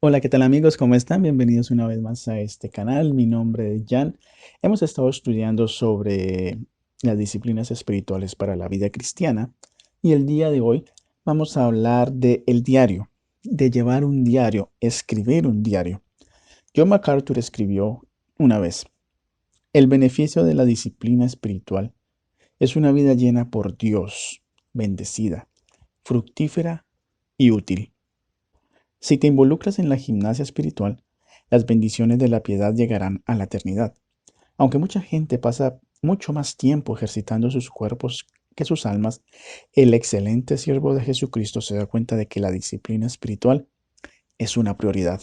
Hola, ¿qué tal amigos? ¿Cómo están? Bienvenidos una vez más a este canal. Mi nombre es Jan. Hemos estado estudiando sobre las disciplinas espirituales para la vida cristiana y el día de hoy vamos a hablar de el diario, de llevar un diario, escribir un diario. John MacArthur escribió una vez, el beneficio de la disciplina espiritual es una vida llena por Dios, bendecida, fructífera y útil. Si te involucras en la gimnasia espiritual, las bendiciones de la piedad llegarán a la eternidad. Aunque mucha gente pasa mucho más tiempo ejercitando sus cuerpos que sus almas, el excelente siervo de Jesucristo se da cuenta de que la disciplina espiritual es una prioridad.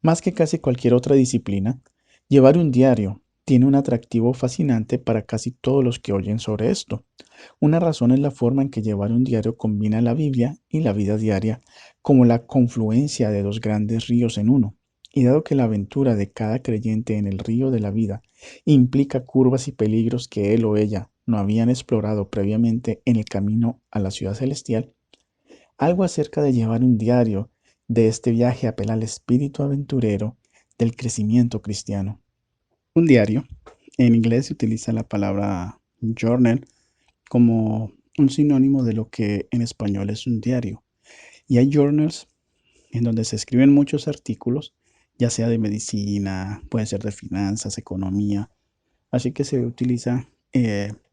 Más que casi cualquier otra disciplina, llevar un diario tiene un atractivo fascinante para casi todos los que oyen sobre esto. Una razón es la forma en que llevar un diario combina la Biblia y la vida diaria como la confluencia de dos grandes ríos en uno. Y dado que la aventura de cada creyente en el río de la vida implica curvas y peligros que él o ella no habían explorado previamente en el camino a la ciudad celestial, algo acerca de llevar un diario de este viaje apela al espíritu aventurero del crecimiento cristiano. Un diario, en inglés se utiliza la palabra journal como un sinónimo de lo que en español es un diario. Y hay journals en donde se escriben muchos artículos, ya sea de medicina, puede ser de finanzas, economía, así que se utiliza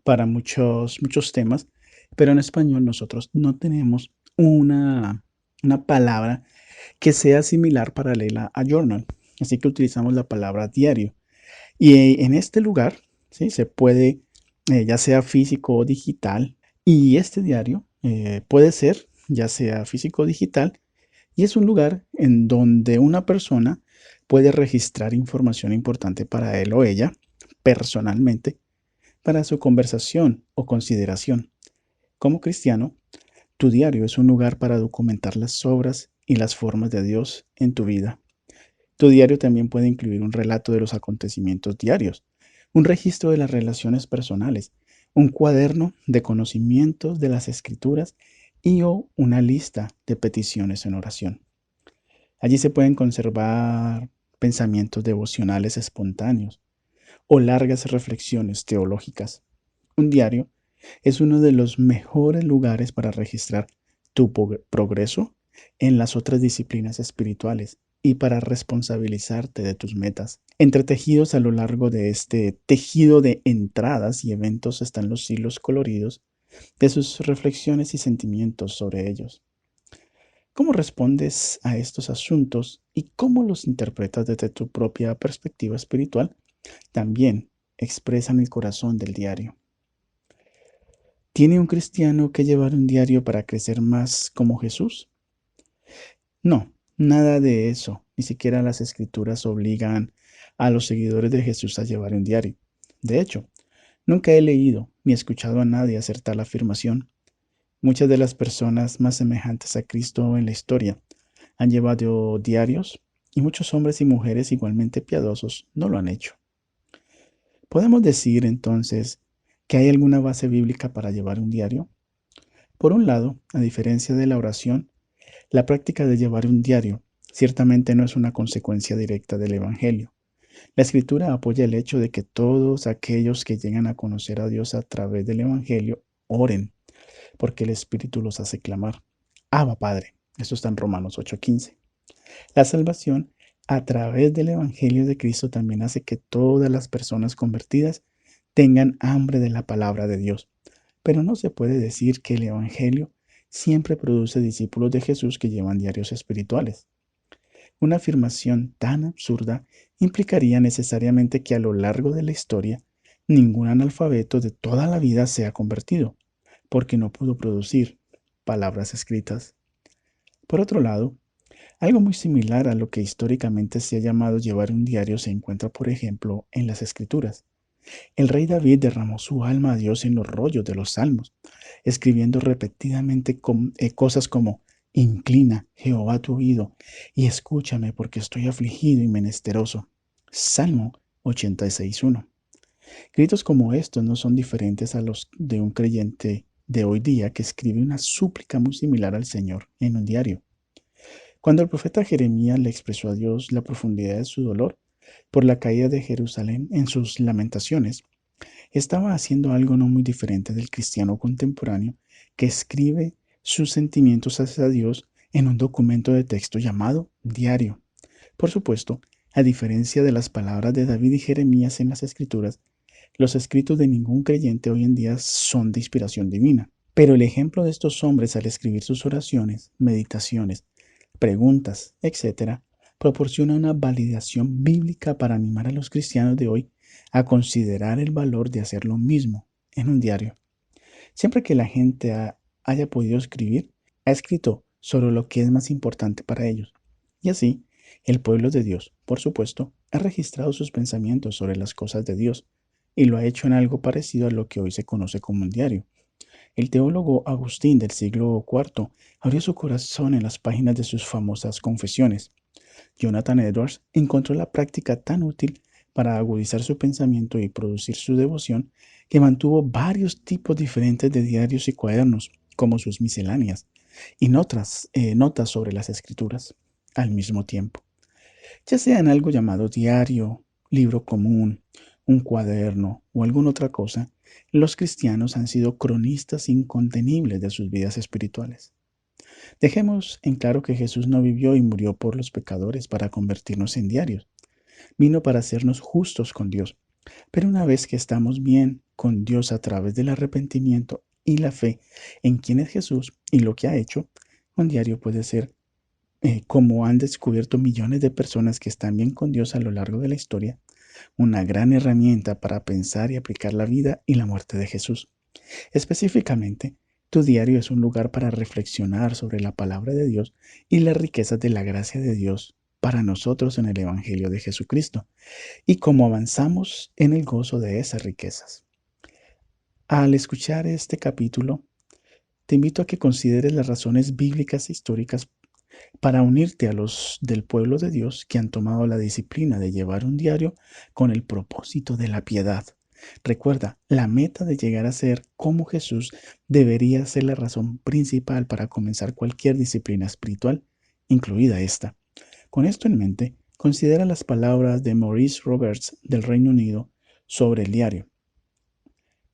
para muchos temas, pero en español nosotros no tenemos una palabra que sea similar, paralela a journal, así que utilizamos la palabra diario. Y en este lugar, ¿sí? Se puede, ya sea físico o digital, y este diario puede ser ya sea físico o digital, y es un lugar en donde una persona puede registrar información importante para él o ella personalmente para su conversación o consideración. Como cristiano, tu diario es un lugar para documentar las obras y las formas de Dios en tu vida. Tu diario también puede incluir un relato de los acontecimientos diarios, un registro de las relaciones personales, un cuaderno de conocimientos de las escrituras y o una lista de peticiones en oración. Allí se pueden conservar pensamientos devocionales espontáneos o largas reflexiones teológicas. Un diario es uno de los mejores lugares para registrar tu progreso en las otras disciplinas espirituales y para responsabilizarte de tus metas. Entretejidos a lo largo de este tejido de entradas y eventos están los hilos coloridos de sus reflexiones y sentimientos sobre ellos. ¿Cómo respondes a estos asuntos y cómo los interpretas desde tu propia perspectiva espiritual? También expresan el corazón del diario. ¿Tiene un cristiano que llevar un diario para crecer más como Jesús? No, nada de eso. Ni siquiera las escrituras obligan a los seguidores de Jesús a llevar un diario. De hecho, nunca he leído ni escuchado a nadie hacer tal afirmación. Muchas de las personas más semejantes a Cristo en la historia han llevado diarios y muchos hombres y mujeres igualmente piadosos no lo han hecho. ¿Podemos decir entonces que hay alguna base bíblica para llevar un diario? Por un lado, a diferencia de la oración, la práctica de llevar un diario ciertamente no es una consecuencia directa del Evangelio. La Escritura apoya el hecho de que todos aquellos que llegan a conocer a Dios a través del Evangelio oren, porque el Espíritu los hace clamar. Abba, Padre. Eso está en Romanos 8:15. La salvación a través del Evangelio de Cristo también hace que todas las personas convertidas tengan hambre de la palabra de Dios. Pero no se puede decir que el Evangelio siempre produce discípulos de Jesús que llevan diarios espirituales. Una afirmación tan absurda implicaría necesariamente que a lo largo de la historia ningún analfabeto de toda la vida se ha convertido, porque no pudo producir palabras escritas. Por otro lado, algo muy similar a lo que históricamente se ha llamado llevar un diario se encuentra, por ejemplo, en las Escrituras. El rey David derramó su alma a Dios en los rollos de los salmos, escribiendo repetidamente cosas como: Inclina, Jehová, tu oído, y escúchame, porque estoy afligido y menesteroso. Salmo 86:1. Gritos como estos no son diferentes a los de un creyente de hoy día que escribe una súplica muy similar al Señor en un diario. Cuando el profeta Jeremías le expresó a Dios la profundidad de su dolor por la caída de Jerusalén en sus lamentaciones, estaba haciendo algo no muy diferente del cristiano contemporáneo que escribe sus sentimientos hacia Dios en un documento de texto llamado diario. Por supuesto, a diferencia de las palabras de David y Jeremías en las Escrituras, los escritos de ningún creyente hoy en día son de inspiración divina. Pero el ejemplo de estos hombres al escribir sus oraciones, meditaciones, preguntas, etcétera, proporciona una validación bíblica para animar a los cristianos de hoy a considerar el valor de hacer lo mismo en un diario. Siempre que la gente haya podido escribir, ha escrito sobre lo que es más importante para ellos. Y así, el pueblo de Dios, por supuesto, ha registrado sus pensamientos sobre las cosas de Dios y lo ha hecho en algo parecido a lo que hoy se conoce como un diario. El teólogo Agustín del siglo IV abrió su corazón en las páginas de sus famosas confesiones. Jonathan Edwards encontró la práctica tan útil para agudizar su pensamiento y producir su devoción que mantuvo varios tipos diferentes de diarios y cuadernos, como sus misceláneas, y notas sobre las escrituras al mismo tiempo, ya sea en algo llamado diario, libro común, un cuaderno o alguna otra cosa. Los cristianos han sido cronistas incontenibles de sus vidas espirituales. Dejemos en claro que Jesús no vivió y murió por los pecadores para convertirnos en diarios. Vino para hacernos justos con Dios. Pero una vez que estamos bien con Dios a través del arrepentimiento y la fe en quién es Jesús y lo que ha hecho, un diario puede ser, como han descubierto millones de personas que están bien con Dios a lo largo de la historia, una gran herramienta para pensar y aplicar la vida y la muerte de Jesús. Específicamente, tu diario es un lugar para reflexionar sobre la palabra de Dios y las riquezas de la gracia de Dios para nosotros en el Evangelio de Jesucristo y cómo avanzamos en el gozo de esas riquezas. Al escuchar este capítulo, te invito a que consideres las razones bíblicas e históricas para unirte a los del pueblo de Dios que han tomado la disciplina de llevar un diario con el propósito de la piedad. Recuerda, la meta de llegar a ser como Jesús debería ser la razón principal para comenzar cualquier disciplina espiritual, incluida esta. Con esto en mente, considera las palabras de Maurice Roberts del Reino Unido sobre el diario.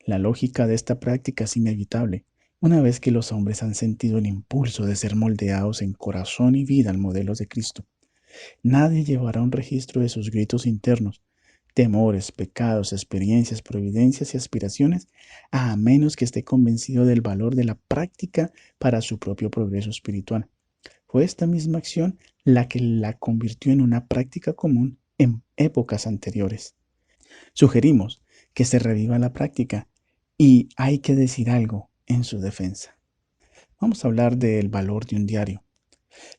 La lógica de esta práctica es inevitable, una vez que los hombres han sentido el impulso de ser moldeados en corazón y vida al modelo de Cristo. Nadie llevará un registro de sus gritos internos, temores, pecados, experiencias, providencias y aspiraciones, a menos que esté convencido del valor de la práctica para su propio progreso espiritual. Fue esta misma acción la que la convirtió en una práctica común en épocas anteriores. Sugerimos que se reviva la práctica y hay que decir algo en su defensa. Vamos a hablar del valor de un diario.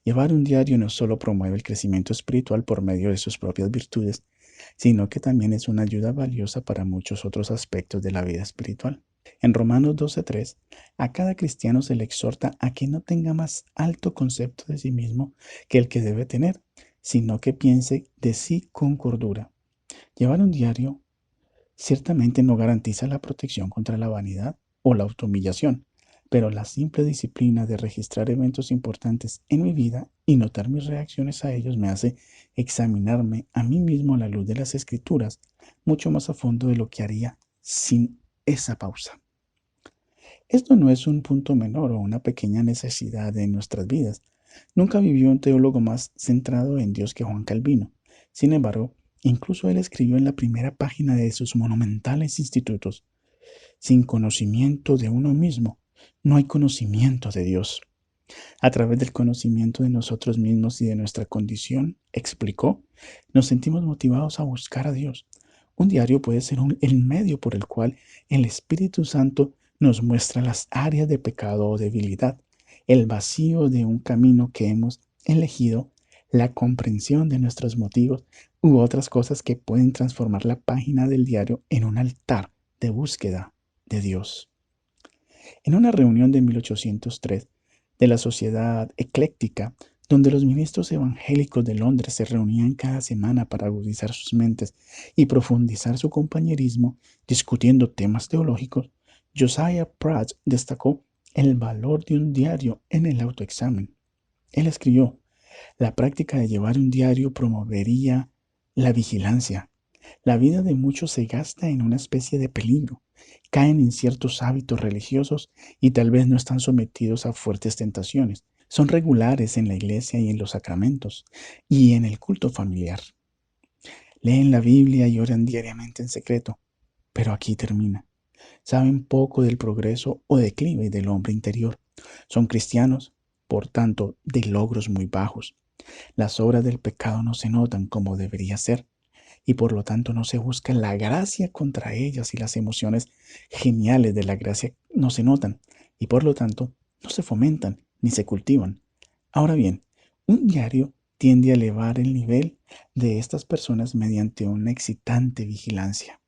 Llevar un diario no solo promueve el crecimiento espiritual por medio de sus propias virtudes, sino que también es una ayuda valiosa para muchos otros aspectos de la vida espiritual. En Romanos 12:3, a cada cristiano se le exhorta a que no tenga más alto concepto de sí mismo que el que debe tener, sino que piense de sí con cordura. Llevar un diario ciertamente no garantiza la protección contra la vanidad o la autohumillación, pero la simple disciplina de registrar eventos importantes en mi vida y notar mis reacciones a ellos me hace examinarme a mí mismo a la luz de las Escrituras mucho más a fondo de lo que haría sin esa pausa. Esto no es un punto menor o una pequeña necesidad de nuestras vidas. Nunca vivió un teólogo más centrado en Dios que Juan Calvino. Sin embargo, incluso él escribió en la primera página de sus monumentales institutos: sin conocimiento de uno mismo, no hay conocimiento de Dios. A través del conocimiento de nosotros mismos y de nuestra condición, explicó, nos sentimos motivados a buscar a Dios. Un diario puede ser el medio por el cual el Espíritu Santo nos muestra las áreas de pecado o debilidad, el vacío de un camino que hemos elegido, la comprensión de nuestros motivos u otras cosas que pueden transformar la página del diario en un altar de búsqueda de Dios. En una reunión de 1803 de la Sociedad Ecléctica, donde los ministros evangélicos de Londres se reunían cada semana para agudizar sus mentes y profundizar su compañerismo discutiendo temas teológicos, Josiah Pratt destacó el valor de un diario en el autoexamen. Él escribió: La práctica de llevar un diario promovería la vigilancia. La vida de muchos se gasta en una especie de peligro. Caen en ciertos hábitos religiosos y tal vez no están sometidos a fuertes tentaciones. Son regulares en la iglesia y en los sacramentos y en el culto familiar. Leen la Biblia y oran diariamente en secreto, pero aquí termina. Saben poco del progreso o declive del hombre interior. Son cristianos, por tanto, de logros muy bajos. Las obras del pecado no se notan como debería ser y por lo tanto no se busca la gracia contra ellas y las emociones geniales de la gracia no se notan y por lo tanto no se fomentan ni se cultivan. Ahora bien, un diario tiende a elevar el nivel de estas personas mediante una excitante vigilancia.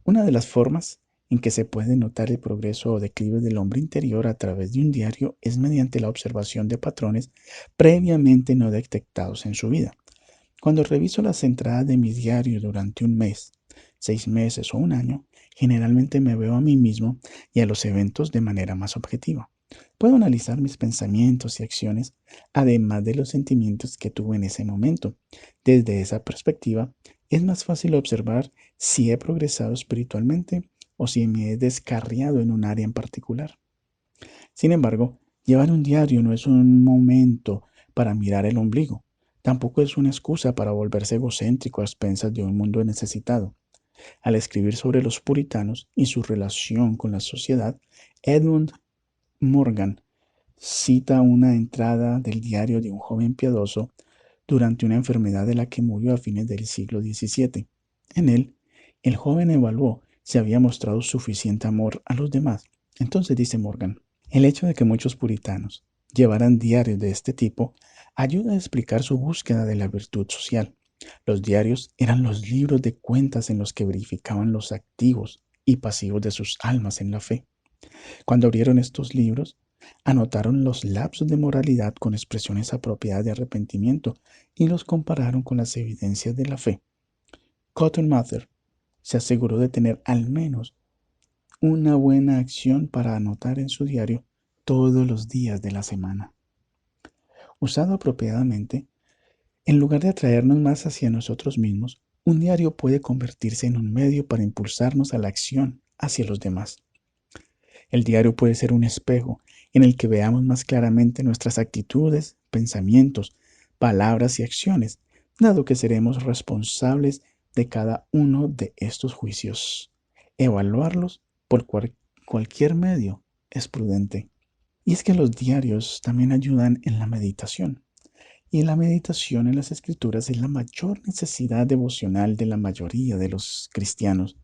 Una de las formas en que se puede notar el progreso o declive del hombre interior a través de un diario es mediante la observación de patrones previamente no detectados en su vida. Cuando reviso las entradas de mi diario durante un mes, 6 meses o un año, generalmente me veo a mí mismo y a los eventos de manera más objetiva. Puedo analizar mis pensamientos y acciones, además de los sentimientos que tuve en ese momento. Desde esa perspectiva, es más fácil observar si he progresado espiritualmente o si me he descarriado en un área en particular. Sin embargo, llevar un diario no es un momento para mirar el ombligo. Tampoco es una excusa para volverse egocéntrico a expensas de un mundo necesitado. Al escribir sobre los puritanos y su relación con la sociedad, Edmund Morgan cita una entrada del diario de un joven piadoso durante una enfermedad de la que murió a fines del siglo XVII. En él, el joven evaluó si había mostrado suficiente amor a los demás. Entonces dice Morgan, el hecho de que muchos puritanos llevaran diarios de este tipo ayuda a explicar su búsqueda de la virtud social. Los diarios eran los libros de cuentas en los que verificaban los activos y pasivos de sus almas en la fe. Cuando abrieron estos libros, anotaron los lapsos de moralidad con expresiones apropiadas de arrepentimiento y los compararon con las evidencias de la fe. Cotton Mather se aseguró de tener al menos una buena acción para anotar en su diario todos los días de la semana. Usado apropiadamente, en lugar de atraernos más hacia nosotros mismos, un diario puede convertirse en un medio para impulsarnos a la acción hacia los demás. El diario puede ser un espejo en el que veamos más claramente nuestras actitudes, pensamientos, palabras y acciones, dado que seremos responsables de cada uno de estos juicios. Evaluarlos por cualquier medio es prudente. Y es que los diarios también ayudan en la meditación. Y la meditación en las escrituras es la mayor necesidad devocional de la mayoría de los cristianos.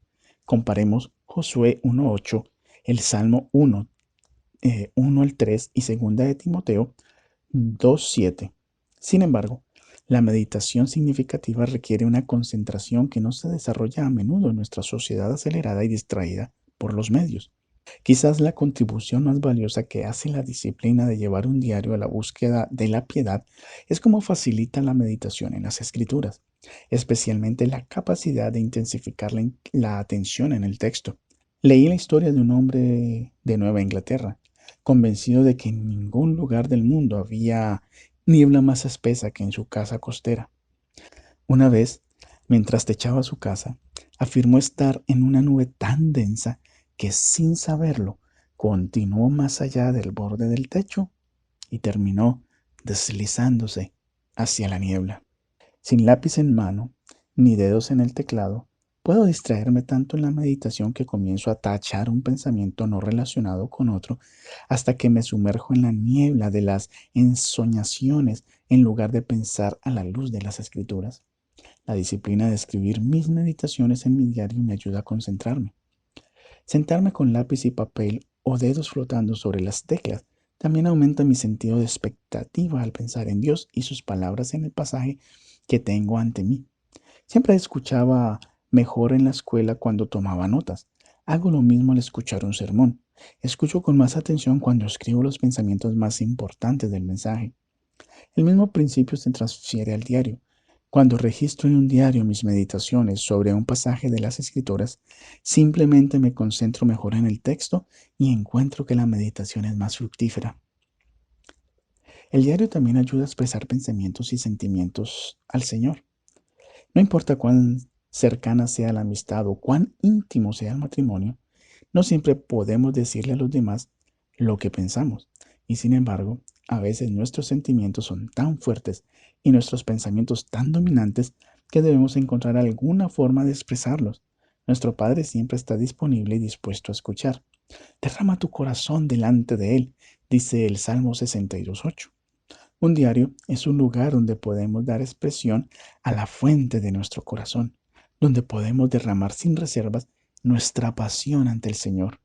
Comparemos Josué 1.8, el Salmo 1 al 3 y segunda de Timoteo 2.7. Sin embargo, la meditación significativa requiere una concentración que no se desarrolla a menudo en nuestra sociedad acelerada y distraída por los medios. Quizás la contribución más valiosa que hace la disciplina de llevar un diario a la búsqueda de la piedad es cómo facilita la meditación en las escrituras, especialmente la capacidad de intensificar la atención en el texto. Leí la historia de un hombre de Nueva Inglaterra, convencido de que en ningún lugar del mundo había niebla más espesa que en su casa costera. Una vez, mientras techaba su casa, afirmó estar en una nube tan densa que sin saberlo continuó más allá del borde del techo y terminó deslizándose hacia la niebla. Sin lápiz en mano, ni dedos en el teclado, puedo distraerme tanto en la meditación que comienzo a tachar un pensamiento no relacionado con otro hasta que me sumerjo en la niebla de las ensoñaciones en lugar de pensar a la luz de las escrituras. La disciplina de escribir mis meditaciones en mi diario me ayuda a concentrarme. Sentarme con lápiz y papel o dedos flotando sobre las teclas también aumenta mi sentido de expectativa al pensar en Dios y sus palabras en el pasaje que tengo ante mí. Siempre escuchaba mejor en la escuela cuando tomaba notas. Hago lo mismo al escuchar un sermón. Escucho con más atención cuando escribo los pensamientos más importantes del mensaje. El mismo principio se transfiere al diario. Cuando registro en un diario mis meditaciones sobre un pasaje de las Escrituras, simplemente me concentro mejor en el texto y encuentro que la meditación es más fructífera. El diario también ayuda a expresar pensamientos y sentimientos al Señor. No importa cuán cercana sea la amistad o cuán íntimo sea el matrimonio, no siempre podemos decirle a los demás lo que pensamos. Y sin embargo, a veces nuestros sentimientos son tan fuertes y nuestros pensamientos tan dominantes que debemos encontrar alguna forma de expresarlos. Nuestro Padre siempre está disponible y dispuesto a escuchar. Derrama tu corazón delante de Él, dice el Salmo 62:8. Un diario es un lugar donde podemos dar expresión a la fuente de nuestro corazón, donde podemos derramar sin reservas nuestra pasión ante el Señor.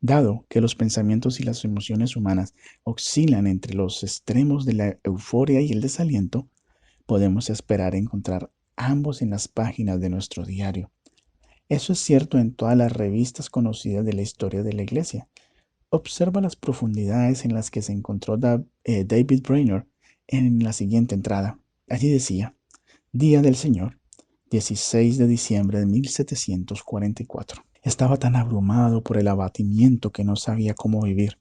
Dado que los pensamientos y las emociones humanas oscilan entre los extremos de la euforia y el desaliento, podemos esperar encontrar ambos en las páginas de nuestro diario. Eso es cierto en todas las revistas conocidas de la historia de la Iglesia. Observa las profundidades en las que se encontró David Brainerd en la siguiente entrada. Allí decía: Día del Señor, 16 de diciembre de 1744. Estaba tan abrumado por el abatimiento que no sabía cómo vivir.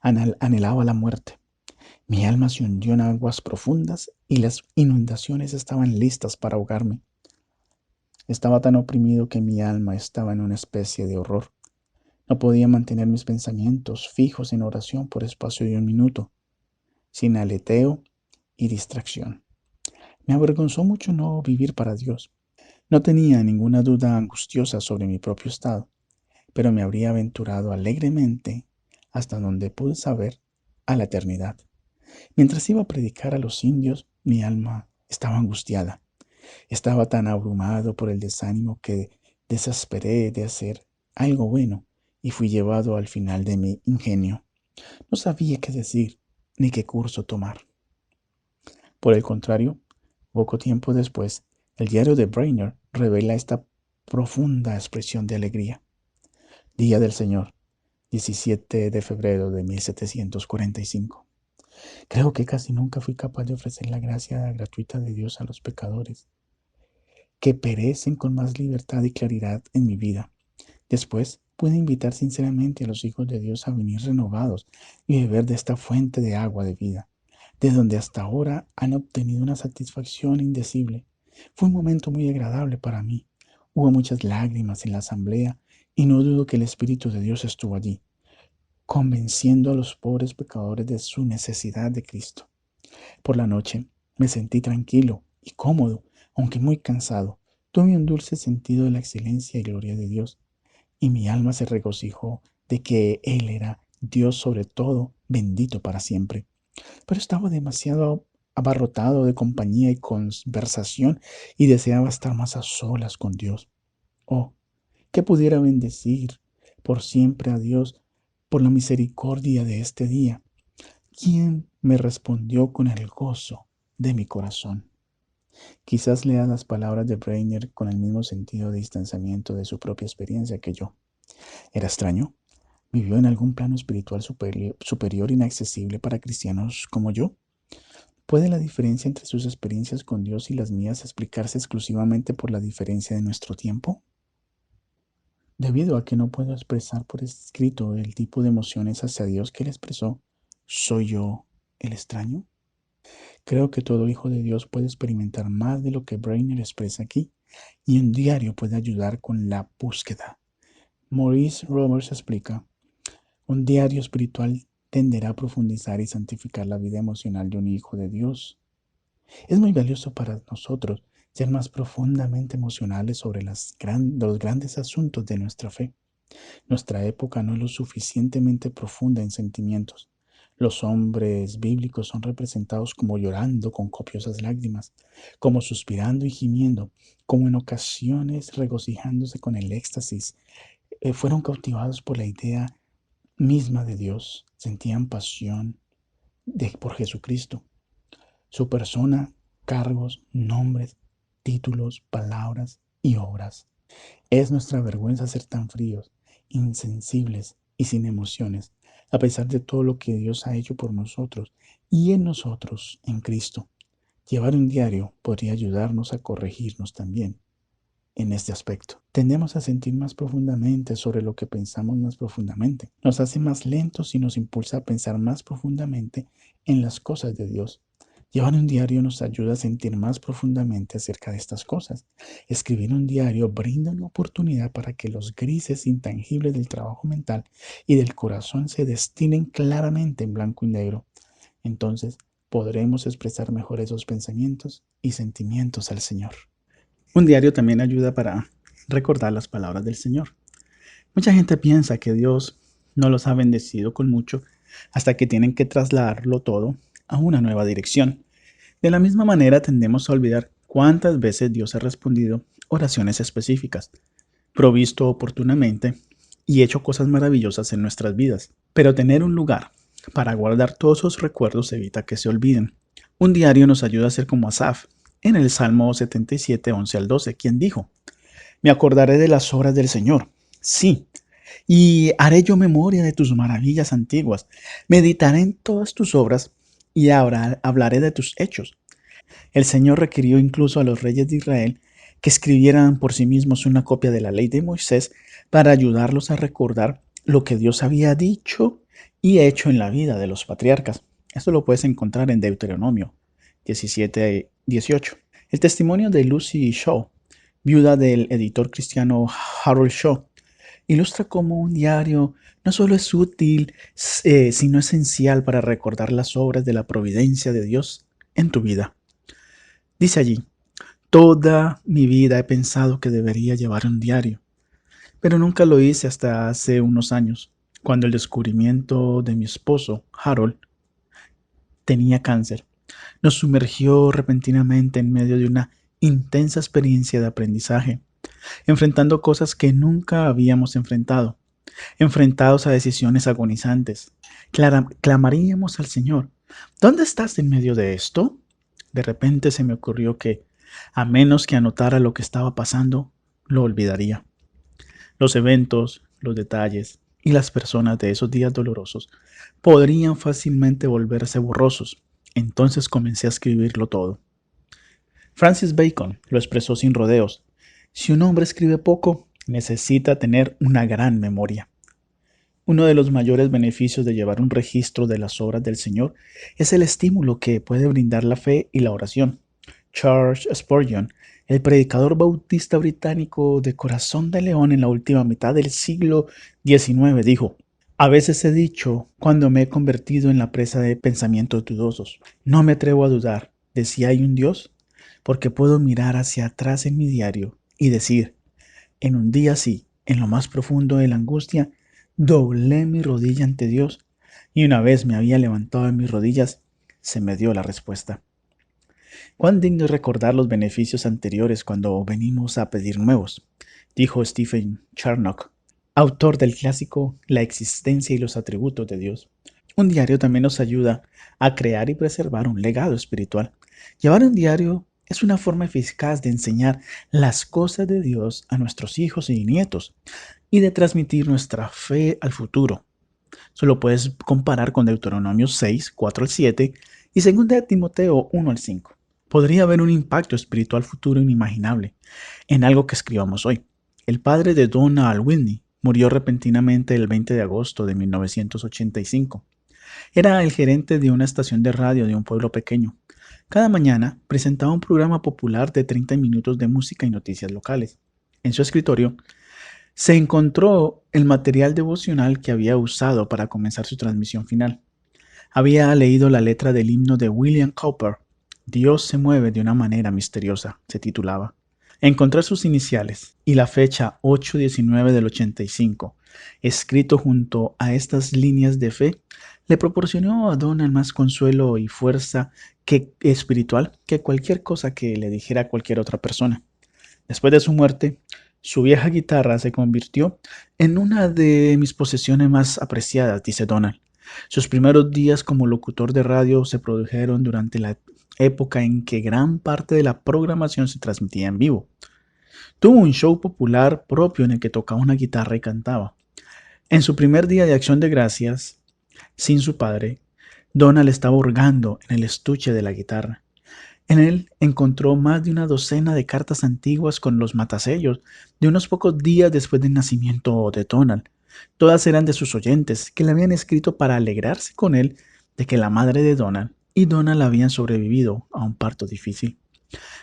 Anhelaba la muerte. Mi alma se hundió en aguas profundas y las inundaciones estaban listas para ahogarme. Estaba tan oprimido que mi alma estaba en una especie de horror. No podía mantener mis pensamientos fijos en oración por espacio de un minuto, sin aleteo y distracción. Me avergonzó mucho no vivir para Dios. No tenía ninguna duda angustiosa sobre mi propio estado, pero me habría aventurado alegremente hasta donde pude saber a la eternidad. Mientras iba a predicar a los indios, mi alma estaba angustiada. Estaba tan abrumado por el desánimo que desesperé de hacer algo bueno y fui llevado al final de mi ingenio. No sabía qué decir ni qué curso tomar. Por el contrario, poco tiempo después, el diario de Brainerd revela esta profunda expresión de alegría. Día del Señor, 17 de febrero de 1745. Creo que casi nunca fui capaz de ofrecer la gracia gratuita de Dios a los pecadores, que perecen con más libertad y claridad en mi vida. Después pude invitar sinceramente a los hijos de Dios a venir renovados y beber de esta fuente de agua de vida, de donde hasta ahora han obtenido una satisfacción indecible. Fue un momento muy agradable para mí. Hubo muchas lágrimas en la asamblea y no dudo que el Espíritu de Dios estuvo allí, convenciendo a los pobres pecadores de su necesidad de Cristo. Por la noche me sentí tranquilo y cómodo, aunque muy cansado. Tuve un dulce sentido de la excelencia y gloria de Dios, y mi alma se regocijó de que Él era Dios sobre todo, bendito para siempre. Pero estaba demasiado abarrotado de compañía y conversación y deseaba estar más a solas con Dios. Oh, que pudiera bendecir por siempre a Dios por la misericordia de este día. ¿Quién me respondió con el gozo de mi corazón? Quizás lea las palabras de Brainerd con el mismo sentido de distanciamiento de su propia experiencia que yo. ¿Era extraño? ¿Vivió en algún plano espiritual superior inaccesible para cristianos como yo? ¿Puede la diferencia entre sus experiencias con Dios y las mías explicarse exclusivamente por la diferencia de nuestro tiempo? Debido a que no puedo expresar por escrito el tipo de emociones hacia Dios que él expresó, ¿soy yo el extraño? Creo que todo hijo de Dios puede experimentar más de lo que Brainerd expresa aquí, y un diario puede ayudar con la búsqueda. Maurice Roberts explica: un diario espiritual tenderá a profundizar y santificar la vida emocional de un hijo de Dios. Es muy valioso para nosotros ser más profundamente emocionales sobre los grandes asuntos de nuestra fe. Nuestra época no es lo suficientemente profunda en sentimientos. Los hombres bíblicos son representados como llorando con copiosas lágrimas, como suspirando y gimiendo, como en ocasiones regocijándose con el éxtasis. Fueron cautivados por la idea misma de Dios, sentían pasión por Jesucristo, su persona, cargos, nombres, títulos, palabras y obras. Es nuestra vergüenza ser tan fríos, insensibles y sin emociones, a pesar de todo lo que Dios ha hecho por nosotros y en nosotros, en Cristo. Llevar un diario podría ayudarnos a corregirnos también. en este aspecto. Tendemos a sentir más profundamente sobre lo que pensamos más profundamente. Nos hace más lentos y nos impulsa a pensar más profundamente en las cosas de Dios. Llevar un diario nos ayuda a sentir más profundamente acerca de estas cosas. Escribir un diario brinda una oportunidad para que los grises intangibles del trabajo mental y del corazón se destinen claramente en blanco y negro. Entonces podremos expresar mejor esos pensamientos y sentimientos al Señor. Un diario también ayuda para recordar las palabras del Señor. Mucha gente piensa que Dios no los ha bendecido con mucho hasta que tienen que trasladarlo todo a una nueva dirección. De la misma manera tendemos a olvidar cuántas veces Dios ha respondido oraciones específicas, provisto oportunamente y hecho cosas maravillosas en nuestras vidas. Pero tener un lugar para guardar todos esos recuerdos evita que se olviden. Un diario nos ayuda a ser como Asaf en el Salmo 77, 11 al 12, quien dijo: me acordaré de las obras del Señor, sí, y haré yo memoria de tus maravillas antiguas. Meditaré en todas tus obras y hablaré de tus hechos. El Señor requirió incluso a los reyes de Israel que escribieran por sí mismos una copia de la ley de Moisés para ayudarlos a recordar lo que Dios había dicho y hecho en la vida de los patriarcas. Esto lo puedes encontrar en Deuteronomio 17:18. El testimonio de Lucy Shaw, viuda del editor cristiano Harold Shaw, ilustra cómo un diario no solo es útil, sino esencial para recordar las obras de la providencia de Dios en tu vida. Dice allí: toda mi vida he pensado que debería llevar un diario, pero nunca lo hice hasta hace unos años, cuando el descubrimiento de mi esposo, Harold, tenía cáncer. Nos sumergió repentinamente en medio de una intensa experiencia de aprendizaje, enfrentando cosas que nunca habíamos enfrentado, enfrentados a decisiones agonizantes. Clamaríamos al Señor: ¿dónde estás en medio de esto? De repente se me ocurrió que, a menos que anotara lo que estaba pasando, lo olvidaría. Los eventos, los detalles y las personas de esos días dolorosos podrían fácilmente volverse borrosos. Entonces comencé a escribirlo todo. Francis Bacon lo expresó sin rodeos: si un hombre escribe poco, necesita tener una gran memoria. Uno de los mayores beneficios de llevar un registro de las obras del Señor es el estímulo que puede brindar la fe y la oración. Charles Spurgeon, el predicador bautista británico de corazón de león en la última mitad del siglo XIX, dijo: a veces he dicho, cuando me he convertido en la presa de pensamientos dudosos, no me atrevo a dudar de si hay un Dios, porque puedo mirar hacia atrás en mi diario y decir: en un día así, en lo más profundo de la angustia, doblé mi rodilla ante Dios, y una vez me había levantado de mis rodillas, se me dio la respuesta. Cuán digno es recordar los beneficios anteriores cuando venimos a pedir nuevos, dijo Stephen Charnock, autor del clásico La existencia y los atributos de Dios. Un diario también nos ayuda a crear y preservar un legado espiritual. Llevar un diario es una forma eficaz de enseñar las cosas de Dios a nuestros hijos y nietos y de transmitir nuestra fe al futuro. Solo puedes comparar con Deuteronomio 6, 4 al 7 y 2 de Timoteo 1 al 5. Podría haber un impacto espiritual futuro inimaginable en algo que escribamos hoy. El padre de Donald Whitney murió repentinamente el 20 de agosto de 1985. Era el gerente de una estación de radio de un pueblo pequeño. Cada mañana presentaba un programa popular de 30 minutos de música y noticias locales. En su escritorio se encontró el material devocional que había usado para comenzar su transmisión final. Había leído la letra del himno de William Cowper. Dios se mueve de una manera misteriosa, se titulaba. Encontré sus iniciales y la fecha 8/19 del 85, escrito junto a estas líneas de fe, le proporcionó a Donald más consuelo y fuerza espiritual que cualquier cosa que le dijera cualquier otra persona. Después de su muerte, su vieja guitarra se convirtió en una de mis posesiones más apreciadas, dice Donald. Sus primeros días como locutor de radio se produjeron durante la época en que gran parte de la programación se transmitía en vivo. Tuvo un show popular propio en el que tocaba una guitarra y cantaba. En su primer día de acción de gracias, sin su padre, Donald estaba hurgando en el estuche de la guitarra En él encontró más de una docena de cartas antiguas con los matasellos de unos pocos días después del nacimiento de Donald. Todas eran de sus oyentes, que le habían escrito para alegrarse con él de que la madre de Donald y Donald habían sobrevivido a un parto difícil.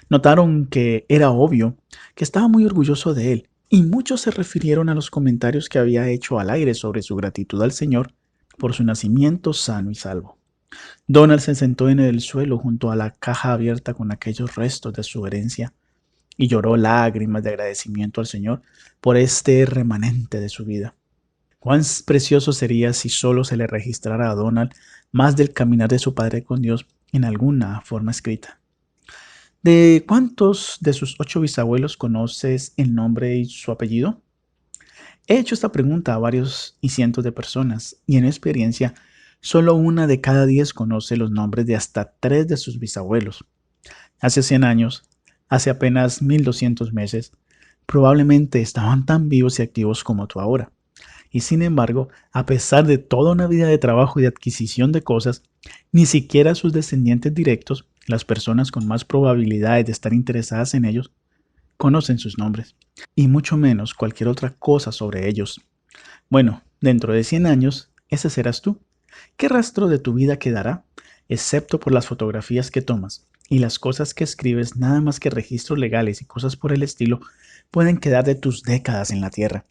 Notaron que era obvio que estaba muy orgulloso de él, y muchos se refirieron a los comentarios que había hecho al aire sobre su gratitud al Señor por su nacimiento sano y salvo. Donald se sentó en el suelo junto a la caja abierta con aquellos restos de su herencia y lloró lágrimas de agradecimiento al Señor por este remanente de su vida. Cuán precioso sería si solo se le registrara a Donald más del caminar de su padre con Dios en alguna forma escrita. ¿De cuántos de sus 8 bisabuelos conoces el nombre y su apellido? He hecho esta pregunta a varios y cientos de personas, y en mi experiencia, solo una de cada 10 conoce los nombres de hasta 3 de sus bisabuelos. Hace 100 años, hace apenas 1200 meses, probablemente estaban tan vivos y activos como tú ahora. Y sin embargo, a pesar de toda una vida de trabajo y de adquisición de cosas, ni siquiera sus descendientes directos, las personas con más probabilidades de estar interesadas en ellos, conocen sus nombres, y mucho menos cualquier otra cosa sobre ellos. Bueno, dentro de 100 años, ese serás tú. ¿Qué rastro de tu vida quedará? Excepto por las fotografías que tomas y las cosas que escribes, nada más que registros legales y cosas por el estilo, pueden quedar de tus décadas en la Tierra.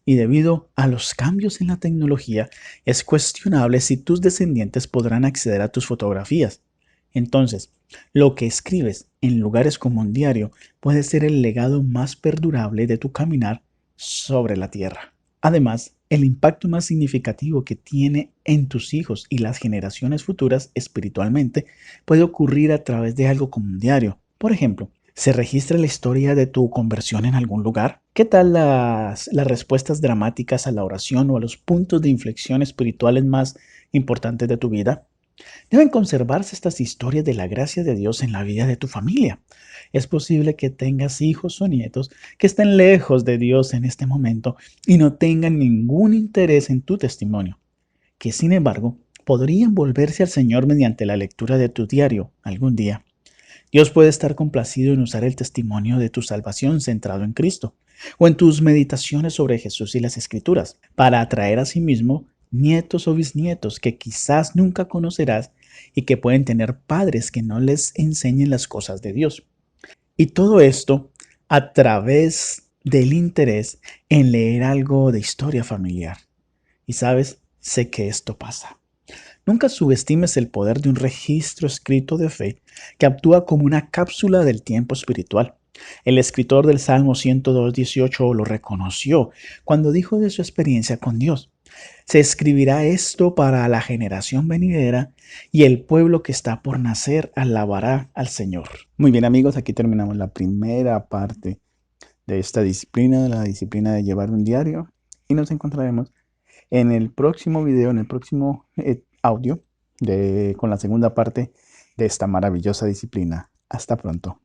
Y debido a los cambios en la tecnología, es cuestionable si tus descendientes podrán acceder a tus fotografías. Entonces, lo que escribes en lugares como un diario puede ser el legado más perdurable de tu caminar sobre la Tierra. Además, el impacto más significativo que tiene en tus hijos y las generaciones futuras espiritualmente puede ocurrir a través de algo como un diario. Por ejemplo, ¿se registra la historia de tu conversión en algún lugar? ¿Qué tal las respuestas dramáticas a la oración o a los puntos de inflexión espirituales más importantes de tu vida? Deben conservarse estas historias de la gracia de Dios en la vida de tu familia. Es posible que tengas hijos o nietos que estén lejos de Dios en este momento y no tengan ningún interés en tu testimonio, que sin embargo podrían volverse al Señor mediante la lectura de tu diario algún día. Dios puede estar complacido en usar el testimonio de tu salvación centrado en Cristo, o en tus meditaciones sobre Jesús y las Escrituras, para atraer a sí mismo nietos o bisnietos que quizás nunca conocerás y que pueden tener padres que no les enseñen las cosas de Dios. Y todo esto a través del interés en leer algo de historia familiar. Y sabes, sé que esto pasa. Nunca subestimes el poder de un registro escrito de fe que actúa como una cápsula del tiempo espiritual. El escritor del Salmo 102:18 lo reconoció cuando dijo de su experiencia con Dios. Se escribirá esto para la generación venidera y el pueblo que está por nacer alabará al Señor. Muy bien amigos, aquí terminamos la primera parte de esta disciplina, la disciplina de llevar un diario, y nos encontraremos en el próximo video, en el próximo audio con la segunda parte de esta maravillosa disciplina. Hasta pronto.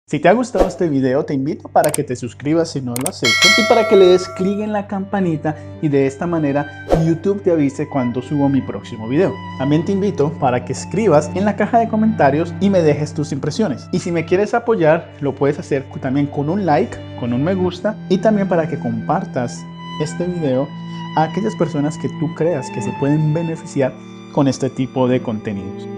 Si te ha gustado este video, te invito para que te suscribas si no lo has hecho y para que le des clic en la campanita y de esta manera YouTube te avise cuando subo mi próximo video. También te invito para que escribas en la caja de comentarios y me dejes tus impresiones. Y si me quieres apoyar, lo puedes hacer también con un like, con un me gusta y también para que compartas este video a aquellas personas que tú creas que se pueden beneficiar con este tipo de contenidos.